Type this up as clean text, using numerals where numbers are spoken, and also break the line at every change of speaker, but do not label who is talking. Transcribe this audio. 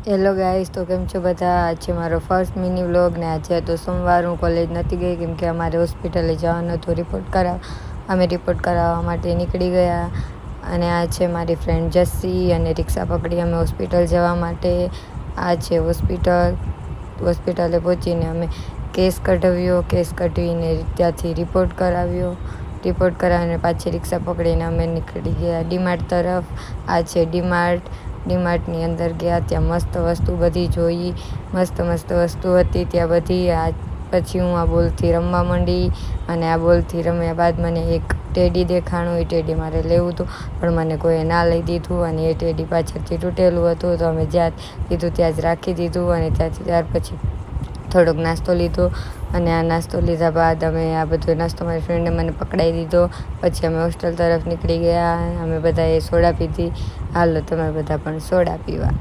Hello guys, તો કેમ છો બધા? આજ છે મારો ફર્સ્ટ મિની વ્લોગ ને આજે તો સોમવાર. હું કોલેજ નથી ગઈ કેમ કે અમારે હોસ્પિટલે જવાનું હતું અમે રિપોર્ટ કરાવવા માટે નીકળી ગયા. અને આ છે મારી ફ્રેન્ડ જસ્સી અને રિક્ષા પકડી અમે હોસ્પિટલ જવા માટે. આ છે હોસ્પિટલે પહોંચીને અમે કેસ કઢાવીને ત્યાંથી રિપોર્ટ કરાવીને પાછી રિક્ષા પકડીને અમે નીકળી ગયા ડીમાર્ટ તરફ. આ છે ડીમાર્ટની અંદર ગયા, ત્યાં મસ્ત વસ્તુ બધી જોઈ, મસ્ત વસ્તુ હતી ત્યાં બધી. પછી હું આ બોલથી રમવા માંડી અને આ બોલથી રમ્યા બાદ મને એક ટેડી દેખાણું. એ ટેડી મારે લેવું હતું પણ મને કોઈએ ના લઈ દીધું અને એ ટેડી પાછળથી તૂટેલું હતું, તો અમે જ્યાં લીધું ત્યાં જ રાખી દીધું. અને ત્યાર પછી થોડોક નાસ્તો લીધો અને આ નાસ્તો લીધા બાદ અમે આ બધો નાસ્તો મારી ફ્રેન્ડે મને પકડાવી દીધો. પછી અમે હોસ્ટેલ તરફ નીકળી ગયા. અમે બધાએ સોડા પીધી. હાલો તમે બધા પણ સોડા પીવા.